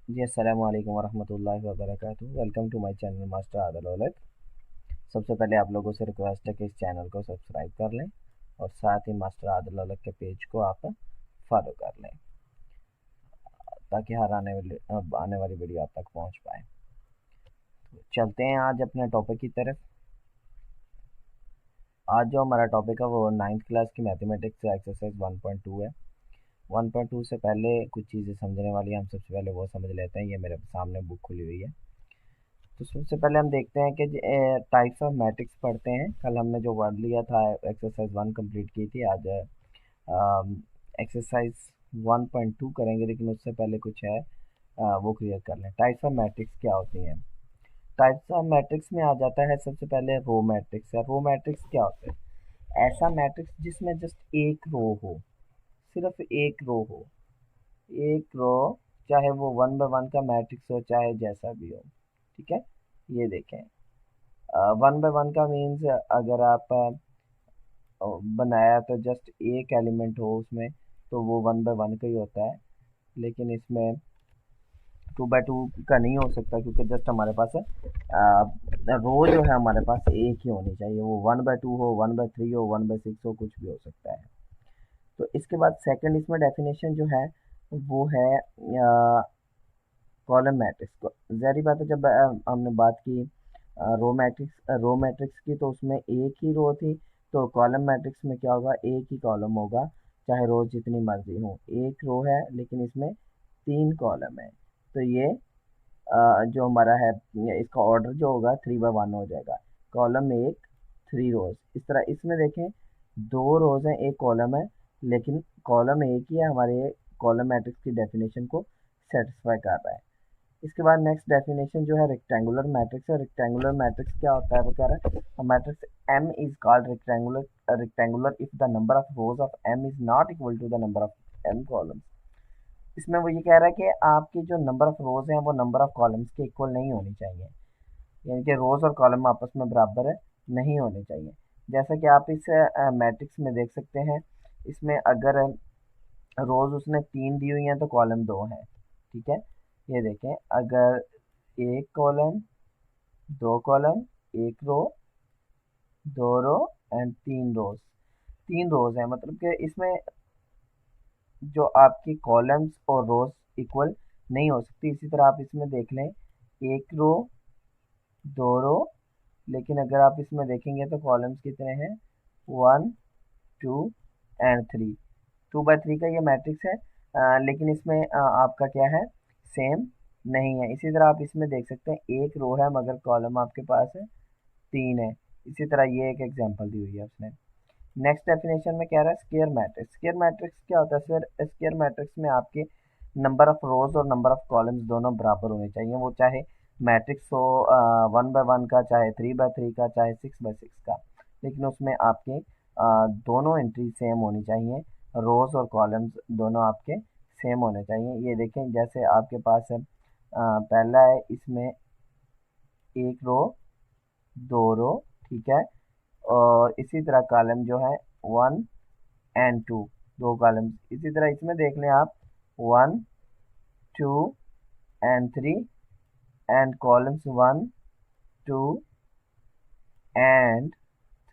जी अस्सलाम वालेकुम वरहमतुल्लाहि वबरकातुहू। Welcome to my channel master Adil Aulakh. सबसे पहले आप लोगों से रिक्वेस्ट है कि इस चैनल को सब्सक्राइब कर लें और साथ ही मास्टर आदिल औलद के पेज को आप फॉलो कर लें ताकि हर आने वाली वीडियो आप तक पहुंच पाए। तो चलते हैं आज अपने टॉपिक की तरफ। आज जो हमारा टॉपिक है वो 9th क्लास की मैथमेटिक्स एक्सरसाइज 1.2 है। 1.2 से पहले कुछ चीज़ें समझने वाली हैं, हम सबसे पहले वो समझ लेते हैं। ये मेरे सामने बुक खुली हुई है। तो सबसे पहले हम देखते हैं कि टाइप्स ऑफ मैट्रिक्स पढ़ते हैं। कल हमने जो वर्ड लिया था एक्सरसाइज 1 कंप्लीट की थी। आज एक्सरसाइज 1.2 करेंगे, लेकिन उससे पहले कुछ है वो क्लियर कर लें। टाइप्स ऑफ मैट्रिक्स क्या होती हैं? टाइप्स ऑफ मैट्रिक्स में आ जाता है सबसे पहले रो मैट्रिक्स। रो मैट्रिक्स क्या होता है? ऐसा मैट्रिक्स जिसमें जस्ट एक रो हो, सिर्फ एक रो हो, एक रो, चाहे वो 1 बाय 1 का मैट्रिक्स हो, चाहे जैसा भी हो। ठीक है, ये देखें। 1 बाय 1 का मीन्स अगर आप बनाया तो जस्ट एक एलिमेंट हो उसमें, तो वो 1 बाय 1 का ही होता है। लेकिन इसमें 2 बाय 2 का नहीं हो सकता, क्योंकि जस्ट हमारे पास रो जो है हमारे पास एक ही होनी चाहिए। वो 1 बाय 2 हो, 1 बाय 3 हो, 1 बाय 6 हो, कुछ भी हो सकता है। तो इसके बाद सेकंड इसमें डेफिनेशन जो है वो है कॉलम मैट्रिक्स को। ज़ाहिर बात है, जब हमने बात की रो मैट्रिक्स की, तो उसमें एक ही रो थी। तो कॉलम मैट्रिक्स में क्या होगा? एक ही कॉलम होगा, चाहे रो जितनी मर्जी हो। एक रो है लेकिन इसमें 3 कॉलम है। तो ये जो हमारा है, इसका ऑर्डर जो होगा 3 बाय 1 हो जाएगा। कॉलम एक, 3 रोज। इस तरह इसमें देखें, 2 रोज हैं, एक कॉलम है, लेकिन कॉलम एक ही है। हमारे कॉलम मैट्रिक्स की डेफिनेशन को सेटिस्फाई कर रहा है। इसके बाद नेक्स्ट डेफिनेशन जो है रेक्टेंगुलर मैट्रिक्स है। रेक्टेंगुलर मैट्रिक्स क्या होता है? वो कह रहा है a matrix M is called rectangular if the number of rows of M is not equal to the number of M columns। इसमें वो ये कह रहा है कि आपकी जो नंबर ऑफ रोज हैं वो नंबर ऑफ कॉलम्स के इक्वल नहीं होनी चाहिए। यानी कि रोज और कॉलम आपस में बराबर नहीं होने चाहिए। जैसा कि आप इस मैट्रिक्स में देख सकते हैं, इसमें अगर रोज उसने 3 दी हुई हैं तो कॉलम 2 हैं। ठीक है, ये देखें, अगर एक कॉलम, 2 कॉलम, एक रो, 2 रो एंड 3 रोज। 3 रोज है, मतलब कि इसमें जो आपकी कॉलम्स और रोज इक्वल नहीं हो सकती। इसी तरह आप इसमें देख लें, एक रो, 2 रो, लेकिन अगर आप इसमें देखेंगे तो कॉलम्स कितने हैं? 1, 2 एंड 3। 2 बाय 3 का ये मैट्रिक्स है, लेकिन इसमें आपका क्या है? सेम नहीं है। इसी तरह आप इसमें देख सकते हैं, एक रो है मगर कॉलम आपके पास है 3 है। इसी तरह ये एक एग्जांपल दी हुई है उसने। नेक्स्ट डेफिनेशन में कह रहा है स्क्वायर मैट्रिक्स। स्क्वायर मैट्रिक्स क्या होता है? सर, स्क्वायर मैट्रिक्स में आपके नंबर ऑफ रोज और नंबर ऑफ कॉलम्स दोनों बराबर होने चाहिए। वो चाहे मैट्रिक्स हो 1 बाय 1 का, चाहे 3 बाय 3 का, चाहे 6 बाय 6 का, लेकिन उसमें आपके दोनों एंट्री सेम होनी चाहिए। रोज और कॉलम्स दोनों आपके सेम होने चाहिए। ये देखें, जैसे आपके पास है पहला है, इसमें एक रो, 2 रो, ठीक है, और इसी तरह कॉलम जो है 1 एंड 2, 2 कॉलम्स। इसी तरह इसमें देख लें आप, 1, 2 and 3 and columns 1, 2 and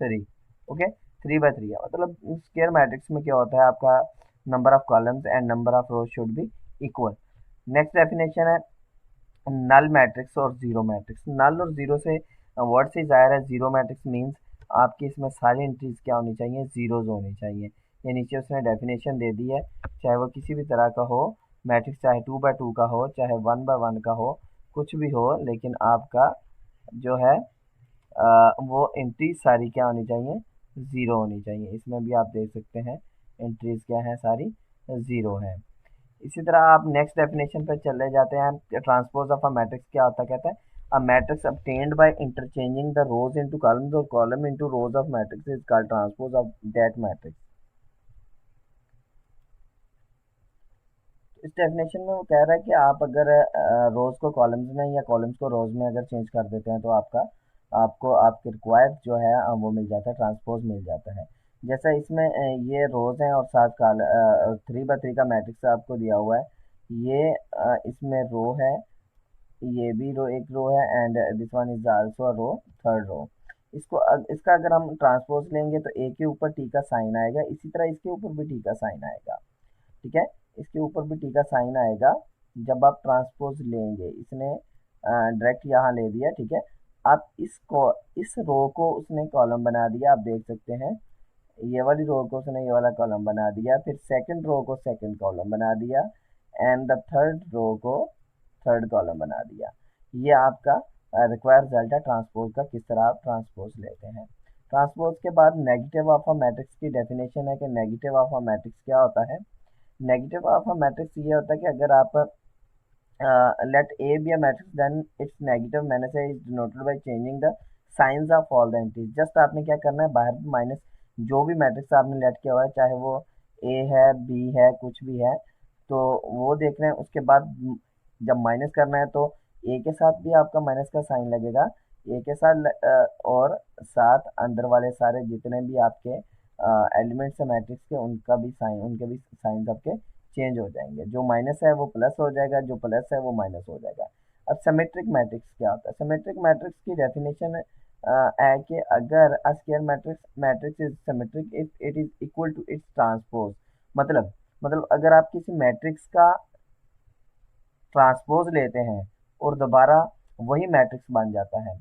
3। Okay, 3 by 3 है। मतलब स्क्वायर मैट्रिक्स में क्या होता है? आपका number of columns and number of rose should be equal. Next definition है नल मैट्रिक्स और जीरो मैट्रिक्स। नल और जीरो से वर्ड से जाहिर है, जीरो मैट्रिक्स मीन्स आपकी इसमें सारी एंट्रीज क्या होनी चाहिए? जीरोज होनी चाहिए। ये नीचे उसने डेफिनेशन दे दी है, चाहे वो किसी भी तरह का हो मैट्रिक्स, चाहे 2 बाय 2 का हो, चाहे 1 बाय 1 का हो, कुछ भी हो, लेकिन आपका जो है वो एंट्रीज सारी क्या होनी चाहिए? ज़ीरो होनी चाहिए। इसमें भी आप देख सकते हैं एंट्रीज क्या है? सारी ज़ीरो है। इसी तरह आप नेक्स्ट डेफिनेशन पर चले जाते हैं। ट्रांसपोज ऑफ अ मैट्रिक्स क्या होता है? कहता है a matrix obtained by interchanging the rows into columns or column into rows of matrix is called transpose of that matrix। इस डेफिनेशन में वो कह रहा है कि आप अगर रोज को कॉलम्स में या कॉलम्स को रोज में अगर चेंज कर देते हैं तो आपको आपके रिक्वायर्ड जो है वो मिल जाता है, ट्रांसपोज मिल जाता है। जैसा इसमें ये रोज हैं और साथ 3 बाय 3 का मैट्रिक्स आपको दिया हुआ है। ये इसमें रो है, ये भी रो एक रो है, and this one is also row, third row. इसका अगर हम ट्रांसपोज लेंगे तो ए के ऊपर टी का साइन आएगा, इसी तरह इसके ऊपर भी टी का साइन आएगा। ठीक है, इसके ऊपर भी टी का साइन आएगा जब आप ट्रांसपोज लेंगे। इसने डायरेक्ट यहाँ ले दिया। ठीक है, अब इस रो को उसने कॉलम बना दिया, आप देख सकते हैं। ये वाली रो को उसने ये वाला कॉलम बना दिया, फिर सेकंड रो को सेकंड कॉलम बना दिया, एंड द थर्ड रो को थर्ड कॉलम बना दिया। ये आपका रिक्वायर्ड रिजल्ट है ट्रांसपोज का, किस तरह आप ट्रांसपोज लेते हैं। ट्रांसपोज के बाद नेगेटिव ऑफ अ मैट्रिक्स की डेफिनेशन है कि नेगेटिव ऑफ अ मैट्रिक्स क्या होता है। नेगेटिव ऑफ अ मैट्रिक्स ये होता है कि अगर आप let A be a matrix, then its negative minus A is denoted by changing the signs of all the entries। Just आपने क्या करना है, बाहर माइनस जो भी मैट्रिक्स आपने लेट किया हुआ है, चाहे वो A है, B है, कुछ भी है, तो वो देख रहे हैं। उसके बाद जब माइनस करना है तो A के साथ भी आपका माइनस का साइन लगेगा, A के साथ और साथ अंदर वाले सारे जितने भी आपके एलिमेंट्स है मैट्रिक्स के, उनके भी साइन आपके चेंज हो जाएंगे। जो माइनस है वो प्लस हो जाएगा, जो प्लस है वो माइनस हो जाएगा। अब सिमेट्रिक मैट्रिक्स क्या होता है। सिमेट्रिक मैट्रिक्स की डेफिनेशन है कि अगर a square matrix is symmetric if it is equal to its transpose. मतलब अगर आप किसी मैट्रिक्स का ट्रांसपोज लेते हैं और दोबारा वही मैट्रिक्स बन जाता है,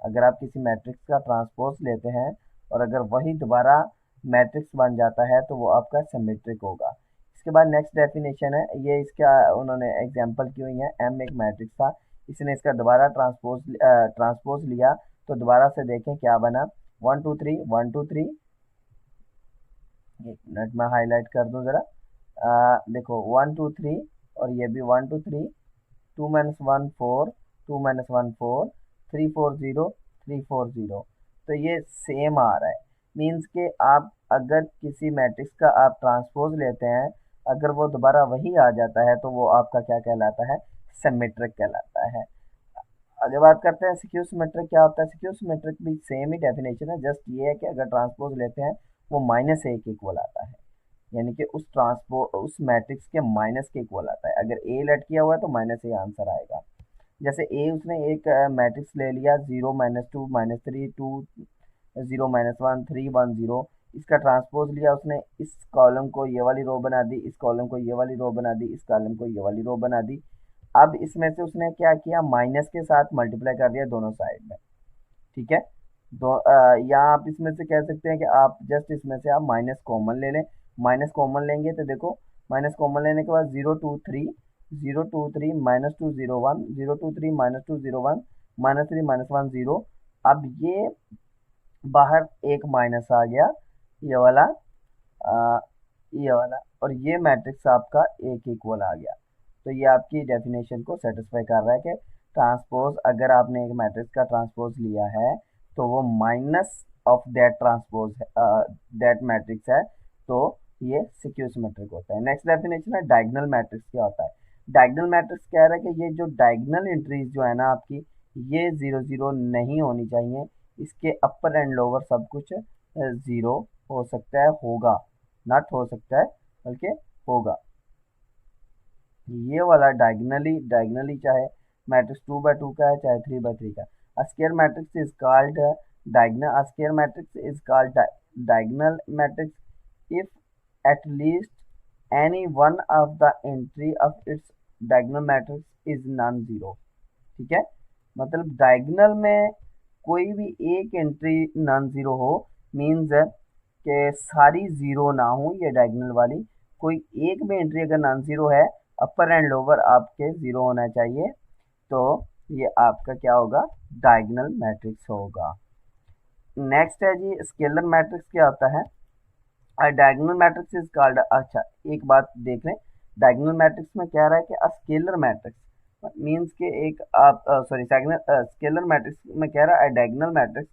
अगर आप किसी मैट्रिक्स का ट्रांसपोज लेते हैं और अगर वही दोबारा मैट्रिक्स बन जाता है तो वो आपका सिमेट्रिक होगा। इसके बाद नेक्स्ट डेफिनेशन है, ये इसका उन्होंने एग्जांपल की हुई है। एम एक मैट्रिक्स था, इसने इसका दोबारा ट्रांसपोज लिया, तो दोबारा से देखें क्या बना। 1 2 3 1 2 3। एक मिनट में हाईलाइट कर दूं जरा। देखो 1 2 3, और ये भी 1 2 3, 2 - 1 4, 2 - 1 4, 3 4 0, 3 4 0। तो ये सेम आ रहा है, मीन्स के आप अगर किसी मैट्रिक्स का आप ट्रांसपोज लेते हैं, अगर वो दोबारा वही आ जाता है तो वो आपका क्या कहलाता है, सिमेट्रिक कहलाता है। आगे बात करते हैं सिक्यू सिमेट्रिक क्या होता है। सिक्यू सिमेट्रिक भी सेम ही डेफिनेशन है, जस्ट ये है कि अगर ट्रांसपोज लेते हैं वो -a के इक्वल आता है, यानी कि उस मैट्रिक्स के माइनस के इक्वल आता है। अगर ए लेट किया हुआ है तो -a आंसर आएगा। जैसे ए उसने एक मैट्रिक्स ले लिया, 0 -2 -3 2 0 -1 3 1 0। इसका ट्रांसपोज लिया उसने, इस कॉलम को ये वाली रो बना दी, इस कॉलम को ये वाली रो बना दी, इस कॉलम को ये वाली रो बना दी। अब इसमें से उसने क्या किया, माइनस के साथ मल्टीप्लाई कर दिया दोनों साइड में। ठीक है, दो या आप इसमें से कह सकते हैं कि आप जस्ट इसमें से आप माइनस कॉमन ले लें। माइनस कॉमन लेंगे तो देखो, माइनस कॉमन लेने के बाद 0 2 3, 0 2 3 -2 0 1, 0 2 3 -2 0 1, -3 -1 0। अब ये बाहर एक माइनस आ गया, ये वाला आ, ये वाला, और ये मैट्रिक्स आपका एक इक्वल आ गया। तो ये आपकी डेफिनेशन को सेटिस्फाई कर रहा है कि ट्रांसपोज, अगर आपने एक मैट्रिक्स का ट्रांसपोज लिया है तो वो minus of that transpose that matrix है, तो ये सिक्यू सिमेट्रिक होता है। नेक्स्ट डेफिनेशन है डायगोनल मैट्रिक्स क्या होता है। डायगोनल मैट्रिक्स कह रहा है कि ये जो डायगोनल एंट्रीज जो है ना आपकी, ये 0 0 नहीं होनी चाहिए। इसके अपर एंड लोअर सब कुछ 0 हो सकता है, होगा, नॉट हो सकता है बल्कि होगा। ये वाला डायगनली चाहे मैट्रिक्स 2 by 2 का है, चाहे 3 by 3 का। A square matrix is called diagonal। A square matrix is called diagonal matrix if at least any one of the entry of its diagonal matrix is non-zero। ठीक है, मतलब diagonal में कोई भी एक एंट्री नॉन जीरो हो, means कि सारी जीरो ना हो ये डायगोनल वाली, कोई एक भी एंट्री अगर नॉन जीरो है, अपर एंड लोअर आपके जीरो होना चाहिए, तो ये आपका क्या होगा, डायगोनल मैट्रिक्स होगा। नेक्स्ट है जी स्केलर मैट्रिक्स क्या होता है। डायगोनल मैट्रिक्स इज कॉल्ड, अच्छा एक बात देख लें, डायगोनल मैट्रिक्स में क्या रहा है कि स्केलर मैट्रिक्स मीन्स के एक आप सॉरी स्केलर मैट्रिक्स में कह रहा है डायगोनल मैट्रिक्स,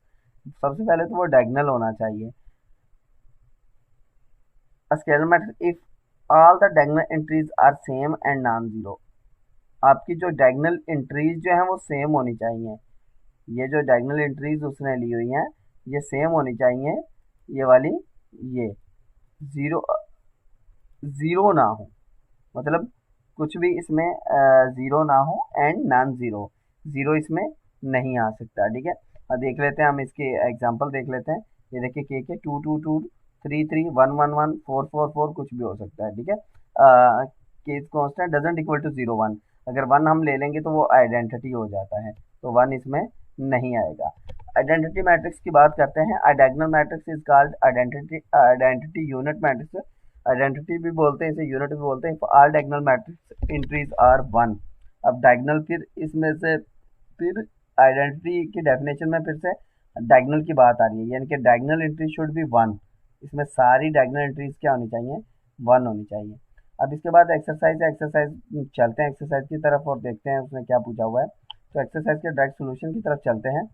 सबसे पहले तो वो डायगोनल होना चाहिए। Scalar matrix if all the diagonal entries are same and non zero. आपकी जो डायगोनल एंट्रीज जो है वो सेम होनी चाहिए। ये जो डायगोनल एंट्रीज उसने ली हुई हैं ये सेम होनी चाहिए, ये वाली, ये जीरो जीरो ना हो, मतलब कुछ भी इसमें ज़ीरो ना हो एंड नॉन ज़ीरो, ज़ीरो इसमें नहीं आ सकता। ठीक है, अब देख लेते हैं, हम इसके एग्जांपल देख लेते हैं। ये देखिए के 2 2 2 3 3 1 1 1 4 4 4 कुछ भी हो सकता है। ठीक है, के कांस्टेंट डजंट इक्वल टू 0 1, अगर 1 हम ले लेंगे तो वो आइडेंटिटी हो जाता है, तो 1 इसमें नहीं आएगा। आइडेंटिटी मैट्रिक्स की बात करते हैं। A diagonal matrix is called identity unit matrix. Identity भी बोलते हैं, इसे यूनिट भी बोलते हैं। All diagonal matrix entries are 1। अब डायगोनल, फिर इसमें से फिर आइडेंटिटी की डेफिनेशन में फिर से डायगोनल की बात आ रही है, यानी कि डायगोनल एंट्री शुड बी 1। इसमें सारी डायगोनल एंट्रीज क्या होनी चाहिए, 1 होनी चाहिए। अब इसके बाद एक्सरसाइज चलते हैं एक्सरसाइज की तरफ और देखते हैं उसमें क्या पूछा हुआ है। तो एक्सरसाइज के डायरेक्ट सोल्यूशन की तरफ चलते हैं।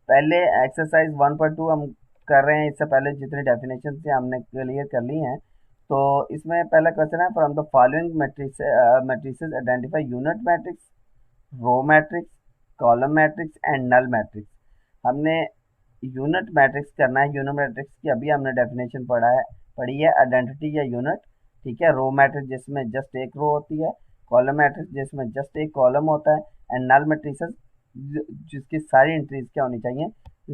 पहले एक्सरसाइज 1.2 हम कर रहे हैं, इससे पहले जितनी डेफिनेशन से हमने क्लियर कर ली हैं। तो इसमें पहला क्वेश्चन है, from the following matrices identify unit matrix, row matrix, column matrix and null matrix. हमने यूनिट मैट्रिक्स करना है। यूनिट मैट्रिक्स की अभी हमने डेफिनेशन पढ़ी है, आइडेंटिटी या यूनिट। ठीक है, रो मैट्रिक्स जिसमें जस्ट एक रो होती है, कॉलम मैट्रिक्स जिसमें जस्ट एक कॉलम होता है, एंड नल मैट्रिसेस जिसकी सारी एंट्रीज क्या होनी चाहिए,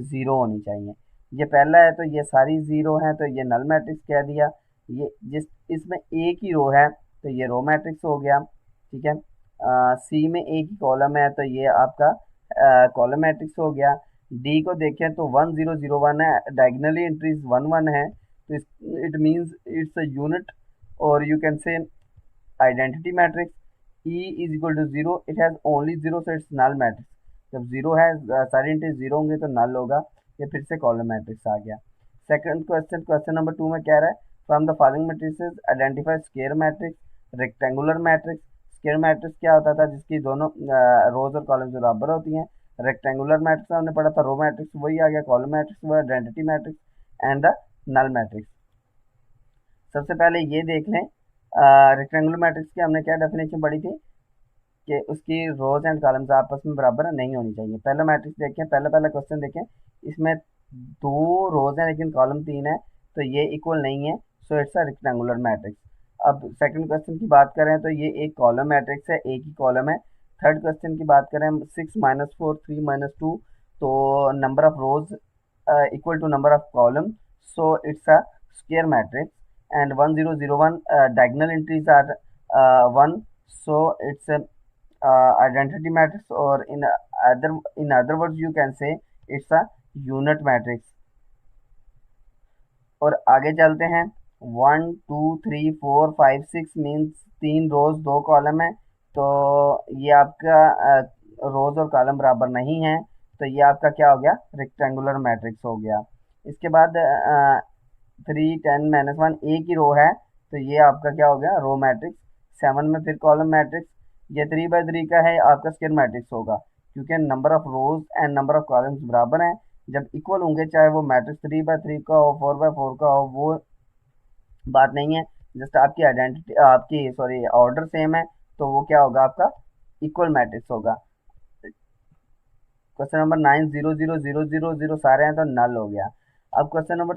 ज़ीरो होनी चाहिए। ये पहला है तो ये सारी ज़ीरो हैं, तो ये नल मैट्रिक्स कह दिया। ये जिस इसमें एक ही रो है तो ये रो मैट्रिक्स हो गया। ठीक है, सी में एक ही कॉलम है तो ये आपका कॉलम मैट्रिक्स हो गया। डी को देखें तो 1 0 0 1 है, डायगनली एंट्रीज 1 1 है, तो it means it's a unit, और you can say identity matrix. E is equal to 0, it has only 0, so it's null matrix. जब 0 है, सारी एंट्रीज 0 होंगे तो नल होगा। ये फिर से कॉलम मैट्रिक्स आ गया। सेकंड क्वेश्चन, क्वेश्चन नंबर 2 में क्या रहा है, from the following matrices identify square matrix, rectangular matrix. Square matrix क्या होता था, जिसकी दोनों रोज और कॉलम्स बराबर होती हैं। रेक्टेंगुलर मैट्रिक्स हमने पढ़ा था, रो मैट्रिक्स वही आ गया, कॉलम मैट्रिक्स वो identity matrix and the null matrix. सबसे पहले ये देख लें, रेक्टेंगुलर मैट्रिक्स की हमने क्या डेफिनेशन पढ़ी थी कि उसकी रोज एंड कॉलम्स आपस में बराबर नहीं होनी चाहिए। पहला मैट्रिक्स देखें, पहला क्वेश्चन देखें, इसमें 2 रोज हैं लेकिन कॉलम 3 है, तो ये इक्वल नहीं है, सो इट्स अ रेक्टेंगुलर मैट्रिक्स। अब सेकंड क्वेश्चन की बात करें तो ये एक कॉलम मैट्रिक्स है, एक ही कॉलम है। थर्ड क्वेश्चन की बात करें, 6 - 4 3 - 2, तो number of rows equal to number of column, so it's a square matrix. And 1 0 0 1 diagonal entries are 1, so it's a identity matrix, or in other words you can say it's a unit matrix। और आगे चलते हैं, 1 2 3 4 5 6 means 3 रोज 2 column है, तो ये आपका रोज और column बराबर नहीं है, तो ये आपका क्या हो गया, रेक्टेंगुलर मैट्रिक्स हो गया। इसके बाद 3 10 - 1 एक ही रो है, तो ये आपका क्या हो गया, रो मैट्रिक्स। 7 में फिर कॉलम मैट्रिक्स, ये 3/3 का है, आपका स्क्वायर मैट्रिक्स होगा, क्योंकि number of rose and number of columns बराबर हैं। जब इक्वल होंगे, चाहे वो मैट्रिक्स 3/3 का हो, 4/4 का हो, वो बात नहीं है। जस्ट आपकी आइडेंटिटी, आपकी सॉरी ऑर्डर सेम है, तो वो क्या होगा, आपका इक्वल मैट्रिक्स होगा। क्वेश्चन नंबर 9 0 0 0 0 0 सारे हैं, तो नल हो गया। अब क्वेश्चन नंबर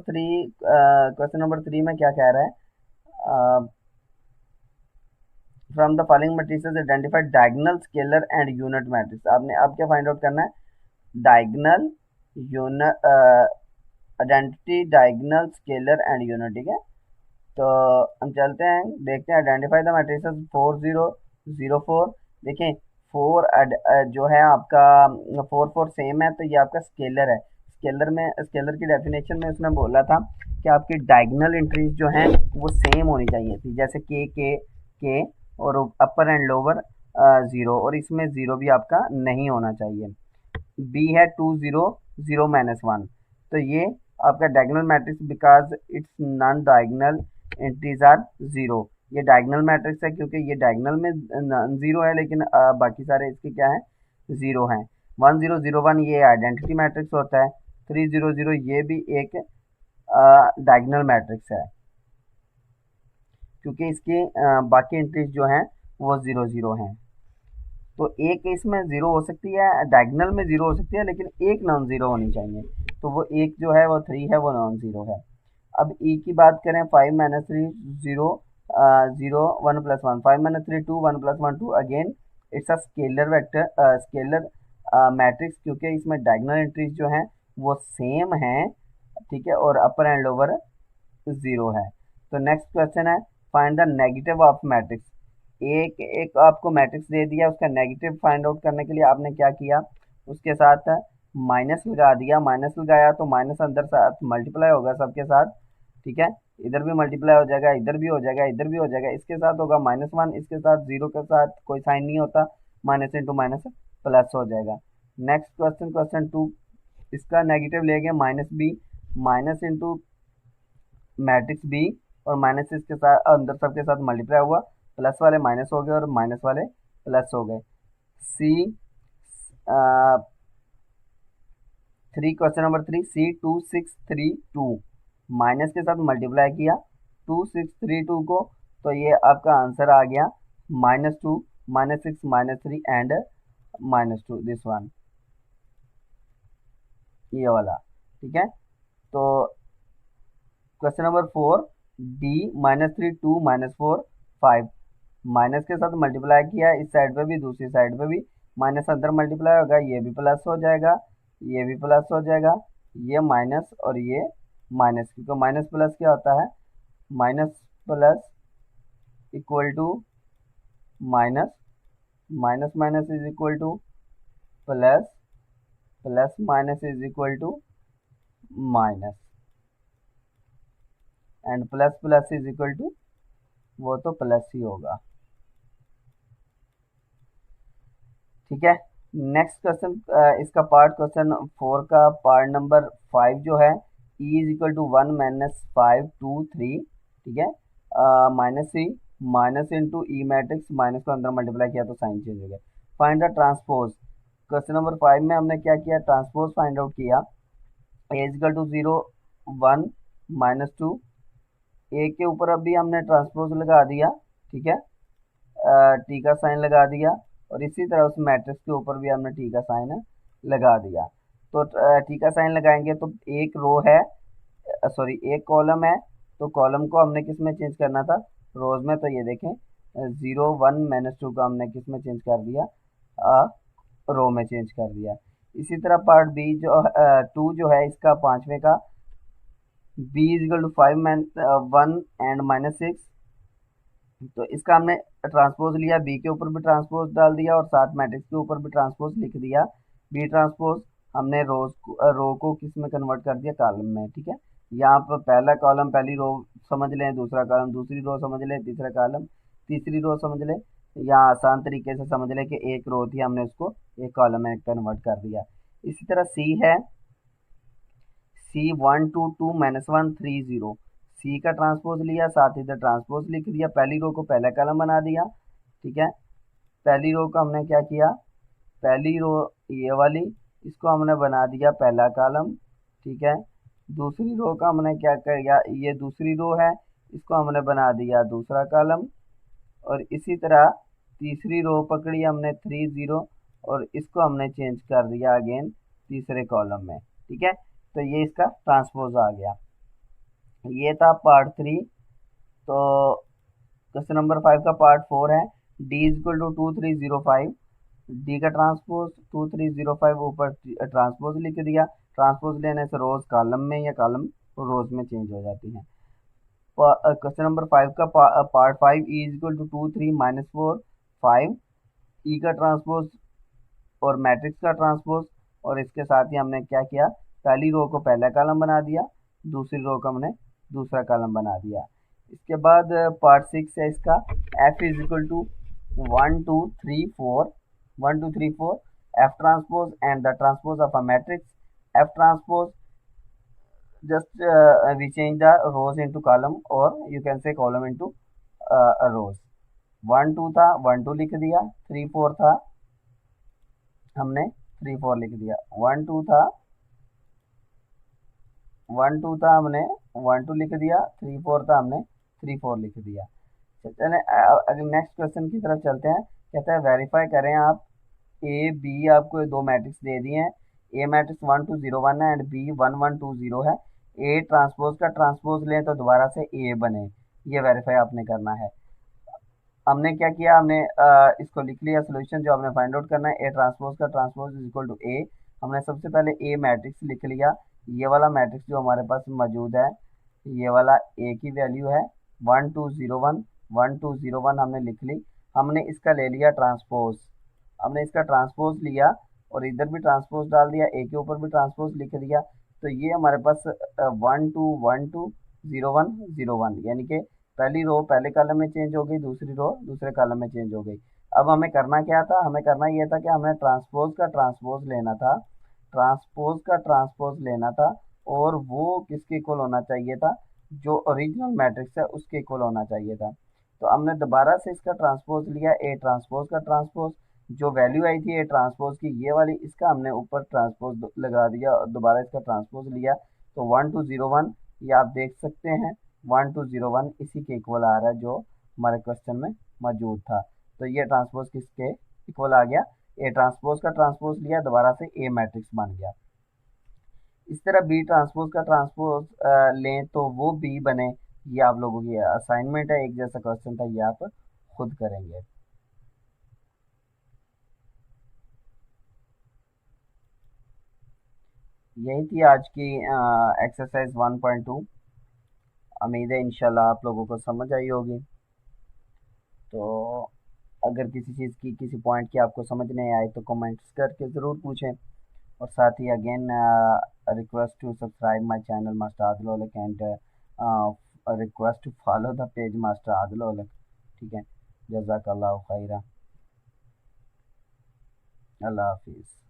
3 में क्या कह रहा है, from the following matrices identify diagonal, scalar and unit matrix. आपने अब क्या फाइंड आउट करना है, diagonal, unit, identity, diagonal, scalar and unit. ठीक है, तो हम चलते हैं, देखते हैं आइडेंटिफाई द मैट्रिसेस 4 0 0 4। देखें 4 जो है आपका 4 4 सेम है, तो ये आपका स्केलर है। स्केलर की डेफिनेशन में उसने बोला था कि आपकी डायगोनल एंट्रीज जो हैं वो सेम होनी चाहिए थी, जैसे के और अपर एंड लोअर 0, और इसमें 0 भी आपका नहीं होना चाहिए। बी है 2 0 0 - 1, तो ये आपका diagonal matrix, because its non diagonal entries are 0। ये डायगोनल मैट्रिक्स है क्योंकि ये डायगोनल में 0 है, लेकिन बाकी सारे इसके क्या है, 0 हैं। 1 0 0 1 ये आइडेंटिटी मैट्रिक्स होता है। 3 0 0 ये भी एक डायगोनल मैट्रिक्स है, क्योंकि इसकी बाकी एंट्रीज जो हैं वो 0 0 हैं। तो एक इसमें 0 हो सकती है, डायगोनल में 0 हो सकती है, लेकिन एक नॉन 0 होनी चाहिए, तो वो एक जो है वो 3 है, वो नॉन 0 है। अब ई की बात करें, 5 - 3 0 0 1 plus 1 5 minus 3 2 1 plus 1 2 again it's a scalar vector scalar matrix, क्योंकि इसमें डायगोनल एंट्रीज जो हैं वो सेम हैं, ठीक है, और अपर एंड लोअर जीरो है। तो नेक्स्ट क्वेश्चन है find the negative of matrix. एक एक आपको मैट्रिक्स दे दिया, उसका नेगेटिव फाइंड आउट करने के लिए आपने क्या किया, उसके साथ माइनस लगा दिया। माइनस लगाया तो माइनस अंदर साथ मल्टीप्लाई होगा सबके साथ, ठीक है, इधर भी मल्टीप्लाई हो जाएगा, इधर भी हो जाएगा, इधर भी हो जाएगा, इसके साथ होगा -1, इसके साथ जीरो के साथ कोई साइन नहीं होता, माइनस इंटू माइनस प्लस हो जाएगा। नेक्स्ट क्वेश्चन क्वेश्चन 2, इसका नेगेटिव ले गए -b, minus into matrix B, और माइनस इसके साथ अंदर सबके साथ मल्टीप्लाई हुआ, प्लस वाले माइनस हो गए और माइनस वाले प्लस हो गए। सी 3 क्वेश्चन नंबर 3, C2632 माइनस के साथ मल्टीप्लाई किया 2632 को, तो ये आपका आंसर आ गया -2 -6 -3 एंड -2, दिस वन, ये वाला, ठीक है। तो क्वेश्चन नंबर 4, D -3 2 -4 5 माइनस के साथ मल्टीप्लाई किया, इस साइड पे भी दूसरी साइड पे भी माइनस अंदर मल्टीप्लाई होगा, ये भी प्लस हो जाएगा, ये भी प्लस हो जाएगा, ये माइनस और ये माइनस, क्योंकि माइनस प्लस क्या होता है, minus plus equal to minus, minus minus is equal to plus, plus minus is equal to minus, and plus plus is equal to, वो तो प्लस ही होगा, ठीक है। नेक्स्ट क्वेश्चन, इसका पार्ट क्वेश्चन 4 का पार्ट नंबर 5 जो है, E इज इक्वल टू 1 -5 2 3, ठीक है, -c माइनस इंटू ई मैट्रिक्स, माइनस को अंदर मल्टीप्लाई किया तो साइन चेंज हो गया। Find the transpose, question number 5 में हमने क्या किया, ट्रांसपोज फाइंड आउट किया। ए इज इक्वल टू 0 1 -2, ए के ऊपर अभी हमने ट्रांसपोज लगा दिया, ठीक है, टी का साइन लगा दिया, और इसी तरह उस मैट्रिक्स के ऊपर भी हमने टी का साइन लगा दिया। तो टी का साइन लगाएंगे तो एक रो है, सॉरी एक कॉलम है, तो कॉलम को हमने किस में चेंज करना था, रोज में। तो ये देखें 0 1 -2 को हमने किस में चेंज कर दिया, रो में चेंज कर दिया। इसी तरह पार्ट बी जो 2 जो है इसका पांचवें का, b is equal to 5 1 and -6, तो इसका हमने ट्रांसपोज लिया, बी के ऊपर भी ट्रांसपोज डाल दिया और साथ मैट्रिक्स के ऊपर भी ट्रांसपोज लिख दिया। बी ट्रांसपोज हमने रो को किस में कन्वर्ट कर दिया, कॉलम में, ठीक है। यहाँ पर पहला कॉलम पहली रो समझ लें, दूसरा कॉलम दूसरी रो समझ लें, तीसरा कॉलम तीसरी रो समझ लें। यहाँ आसान तरीके से समझ लें कि एक रो थी, हमने उसको एक कॉलम में कन्वर्ट कर दिया। इसी तरह सी है, C1 2 2 -1 3 0, सी का ट्रांसपोज लिया, साथ इधर ट्रांसपोज लिख दिया, पहली रो को पहला कॉलम बना दिया, ठीक है। पहली रो का हमने क्या किया, पहली रो ये वाली, इसको हमने बना दिया पहला कॉलम, ठीक है। दूसरी रो का हमने क्या किया, ये दूसरी रो है, इसको हमने बना दिया दूसरा कॉलम, और इसी तरह तीसरी रो पकड़ी हमने 3 0, और इसको हमने चेंज कर दिया अगेन तीसरे कॉलम में, ठीक है। तो ये इसका ट्रांसपोज आ गया। ये था पार्ट 3। तो क्वेश्चन नंबर 5 का पार्ट 4 है, d is equal to 2305, D का ट्रांसपोज 2305 ऊपर ट्रांसपोज लिख दिया। ट्रांसपोज लेने से रोज कॉलम में या कॉलम रोज में चेंज हो जाती हैं। क्वेश्चन नंबर 5 का part 5, E is equal to 2 3 -4 5, E का ट्रांसपोज और मैट्रिक्स का ट्रांसपोज, और इसके साथ ही हमने क्या किया, पहली रो को पहला कॉलम बना दिया, दूसरी रो को हमने दूसरा कॉलम बना दिया। इसके बाद पार्ट 6 है इसका, F is equal to 1 2 3 4 1 2 3 4 F transpose and the transpose of a matrix, F transpose just we change the rows into column, or you can say column into rows। 1 2 था 1 2 लिख दिया, 3 4 था हमने 3 4 लिख दिया, 1 2 था 1 2 था हमने 1 2 लिख दिया, 3 4 था हमने 3 4 लिख दिया। चले अगले नेक्स्ट क्वेश्चन की तरफ चलते हैं। कहता है वेरीफाई करें आप, ए बी आपको दो मैट्रिक्स दे दिए हैं, ए मैट्रिक्स 1 2 0 1 है एंड बी 1 1 2 0 है। ए ट्रांसपोज का ट्रांसपोज लें तो दोबारा से ए बने, ये वेरीफाई आपने करना है। हमने क्या किया, हमने इसको लिख लिया सोल्यूशन जो हमने फाइंड आउट करना है, ए ट्रांसपोज का ट्रांसपोज इज इक्वल टू ए। हमने सबसे पहले ए मैट्रिक्स लिख लिया, ये वाला मैट्रिक्स जो हमारे पास मौजूद है, ये वाला ए की वैल्यू है 1201, 1201 हमने लिख ली। हमने इसका ले लिया ट्रांसपोज, हमने इसका ट्रांसपोज लिया और इधर भी ट्रांसपोज डाल दिया, ए के ऊपर भी ट्रांसपोज लिख दिया। तो ये हमारे पास 12120101, यानी कि पहली रो पहले कॉलम में चेंज हो गई, दूसरी रो दूसरे कॉलम में चेंज हो गई। अब हमें करना क्या था, हमें करना ये था कि हमें ट्रांसपोज का ट्रांसपोज लेना था, ट्रांसपोज का ट्रांसपोज लेना था, और वो किसके इक्वल होना चाहिए था, जो ओरिजिनल मैट्रिक्स है उसके इक्वल होना चाहिए था। तो हमने दोबारा से इसका ट्रांसपोज लिया, ए ट्रांसपोज का ट्रांसपोज, जो वैल्यू आई थी ए ट्रांसपोज की ये वाली, इसका हमने ऊपर ट्रांसपोज लगा दिया और दोबारा इसका ट्रांसपोज लिया। तो 1201 ये आप देख सकते हैं, 1201 इसी के इक्वल आ रहा है जो हमारे क्वेश्चन में मौजूद था। तो ये ट्रांसपोज किसके इक्वल आ गया, ए ट्रांसपोज का ट्रांसपोज लिया, दोबारा से ए मैट्रिक्स बन गया। इस तरह बी ट्रांसपोज का ट्रांसपोज लें तो वो बी बने। ये आप लोगों की असाइनमेंट है, एक जैसा क्वेश्चन था, ये आप खुद करेंगे। यही थी आज की एक्सरसाइज 1.2। उम्मीद है इंशाल्लाह आप लोगों को समझ आई होगी। तो अगर किसी चीज़ की, किसी पॉइंट की आपको समझ नहीं आए तो कमेंट्स करके ज़रूर पूछें। और साथ ही again request to subscribe my channel master Adil Aulakh, and request to follow the page master Adil Aulakh. ठीक है, जज़ाकल्लाहु खैरा, अल्लाह हाफिज़।